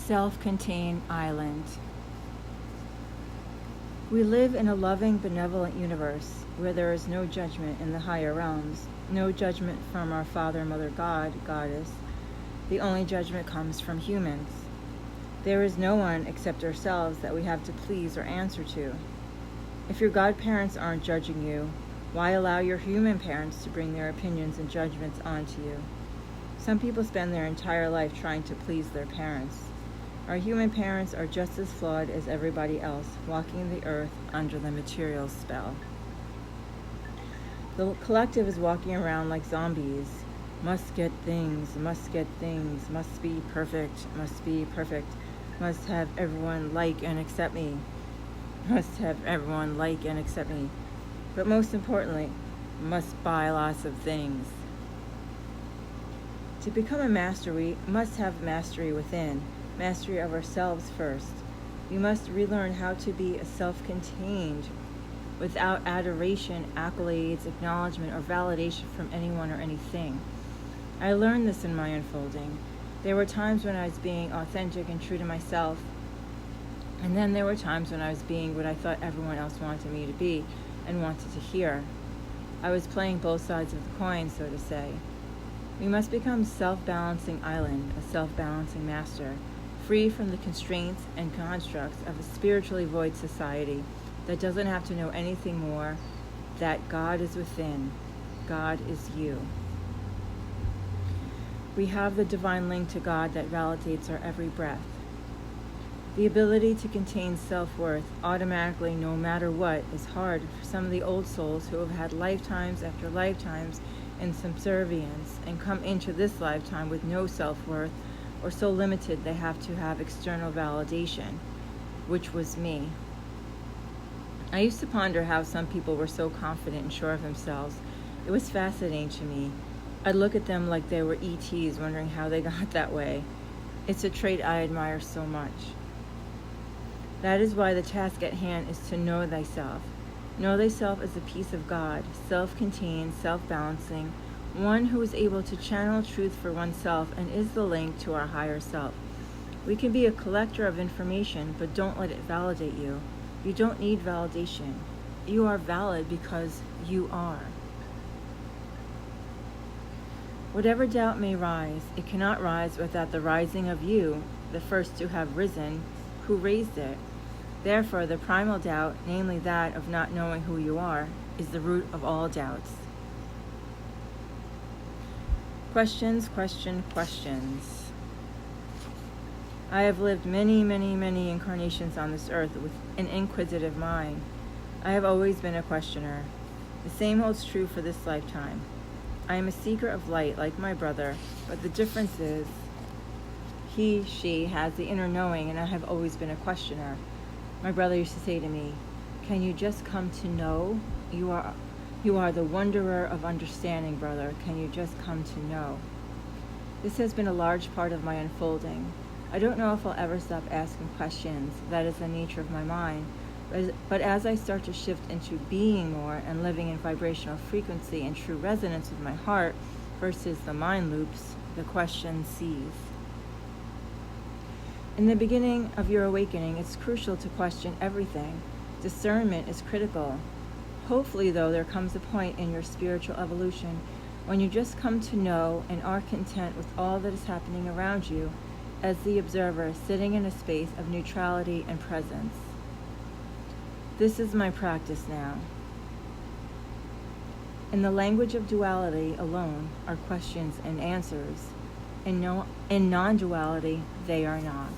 self-contained island. We live in a loving, benevolent universe where there is no judgment in the higher realms, no judgment from our Father, Mother, God, Goddess. The only judgment comes from humans. There is no one except ourselves that we have to please or answer to. If your godparents aren't judging you, why allow your human parents to bring their opinions and judgments onto you? Some people spend their entire life trying to please their parents. Our human parents are just as flawed as everybody else, walking the earth under the material spell. The collective is walking around like zombies. Must get things, must get things, must be perfect, must have everyone like and accept me, must have everyone like and accept me. But most importantly, must buy lots of things. To become a master, we must have mastery within, mastery of ourselves first. We must relearn how to be self-contained without adoration, accolades, acknowledgement, or validation from anyone or anything. I learned this in my unfolding. There were times when I was being authentic and true to myself, and then there were times when I was being what I thought everyone else wanted me to be and wanted to hear. I was playing both sides of the coin, so to say. We must become self-balancing island, a self-balancing master, free from the constraints and constructs of a spiritually void society that doesn't have to know anything more, that God is within, God is you. We have the divine link to God that validates our every breath. The ability to contain self-worth automatically, no matter what, is hard for some of the old souls who have had lifetimes after lifetimes in subservience and come into this lifetime with no self-worth or so limited they have to have external validation, which was me. I used to ponder how some people were so confident and sure of themselves. It was fascinating to me. I'd look at them like they were ETs, wondering how they got that way. It's a trait I admire so much. That is why the task at hand is to know thyself. Know thyself as a piece of God, self-contained, self-balancing, one who is able to channel truth for oneself and is the link to our higher self. We can be a collector of information, but don't let it validate you. You don't need validation. You are valid because you are. Whatever doubt may rise, it cannot rise without the rising of you, the first to have risen, who raised it. Therefore, the primal doubt, namely that of not knowing who you are, is the root of all doubts. Questions. I have lived many incarnations on this earth with an inquisitive mind. I have always been a questioner. The same holds true for this lifetime. I am a seeker of light like my brother, but the difference is she has the inner knowing, and I have always been a questioner. My brother used to say to me, "Can you just come to know? You are the wanderer of understanding, brother. Can you just come to know?" This has been a large part of my unfolding. I don't know if I'll ever stop asking questions. That is the nature of my mind. But as I start to shift into being more and living in vibrational frequency and true resonance with my heart versus the mind loops, the question cease. In the beginning of your awakening, it's crucial to question everything. Discernment is critical. Hopefully, though, there comes a point in your spiritual evolution when you just come to know and are content with all that is happening around you as the observer sitting in a space of neutrality and presence. This is my practice now. In the language of duality alone are questions and answers. In non-duality, they are not.